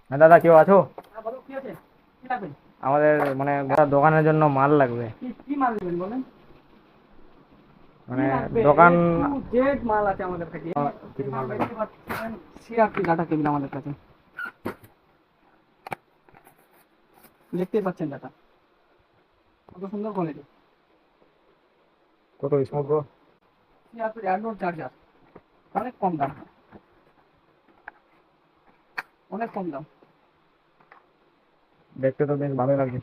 হ্যাঁ দাদা, কেউ আছো? হ্যাঁ বলো, কি আছে? কি লাগবে? আমাদের মানে গোটা দোকানের জন্য মাল লাগবে। কি কি মাল নেবেন বলেন? কি মানে লাগবে? দোকান A to Z মাল আছে আমাদের কাছে। কিছু মাল এখানে লাগবে। দেখতে পাচ্ছেন সিআরপি ডাটা কেবিল আমাদের কাছে। দেখতেই পাচ্ছেন ডাটা কত সুন্দর কোয়ালিটি। কত স্মুথ গো? সিআরপি অ্যান্ড্রয়েড চার্জার, অনেক কম দাম, অনেক কম দাম। দেখতে তো বেশ ভালো লাগছে।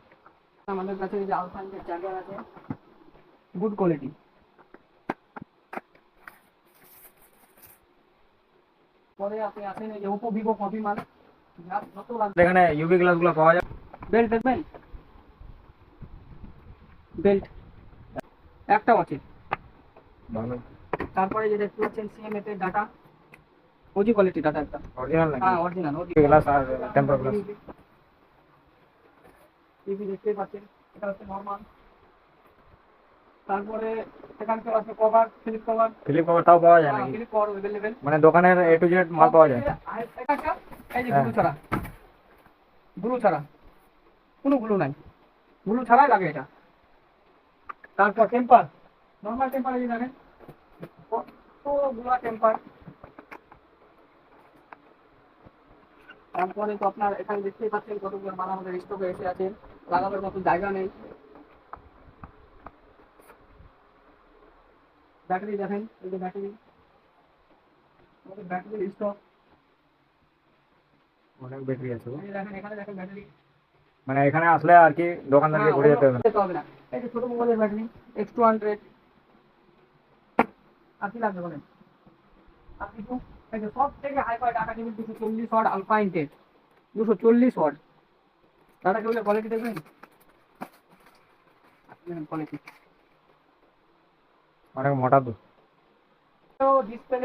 আমাদের কাছে এই যে আলফাইনের চার্জার আছে, গুড কোয়ালিটি। পরে আপনি আসেন এই যে ওপো ভিভো কপি মাল, যার যত লাগবে। এখানে ইউভি গ্লাস গুলো পাওয়া যায়? বেল্ট দেখবেন? বেল্ট একটাও আছে। ভালো। তারপরে যে দেখতে পাচ্ছেন সিএমএ এর ডাটা, ওজি কোয়ালিটি ডাটা একটা। অরিজিনাল নাকি? হ্যাঁ অরিজিনাল ওজি গ্লাস আর টেম্পার গ্লাস? টিভি দেখতেই পাচ্ছেন, এটা হচ্ছে নর্মাল। তারপরে এখানকার আছে কভার, ফিলিপ কভার। ফিলিপ কভারটাও পাওয়া যায় হ্যাঁ নাকি? Flip cover available. মানে দোকানের A to Z মাল পাওয়া যায়? এই যে হ্যাঁ। গ্লু ছাড়া, গ্লু ছাড়া, কোনো গ্লু নাই, গ্লু ছাড়াই লাগে এটা। তারপর টেম্পার, নর্মাল টেম্পার এই যে দেখেন কতগুলো টেম্পার। তারপরে তো আপনার এখানে দেখতেই পাচ্ছেন কতগুলো মাল আমাদের স্টকে এসে আছে, লাগানোর মতো জায়গা নেই। ব্যাটারি দেখেন, এই যে ব্যাটারি, আমাদের ব্যাটারির স্টক। অনেক ব্যাটারি আছে গো। এই যে দেখেন, এখানে দেখেন ব্যাটারি। মানে এখানে আসলে আর কি দোকানদারকে হ্যাঁ ঘুরে অন্য যেতে হবে না? যেতে হবে না। এই যে ছোট মোবাইলের ব্যাটারি X200, আর কি লাগবে বলেন? আপনি তো এই যে সব থেকে হাইফাই টাকা cable 240 watt Alpha Intech, 240 watt Tata কেবলের কোয়ালিটি দেখবেন, কোয়ালিটি অনেক মোটা তো। তো ডিসপ্লে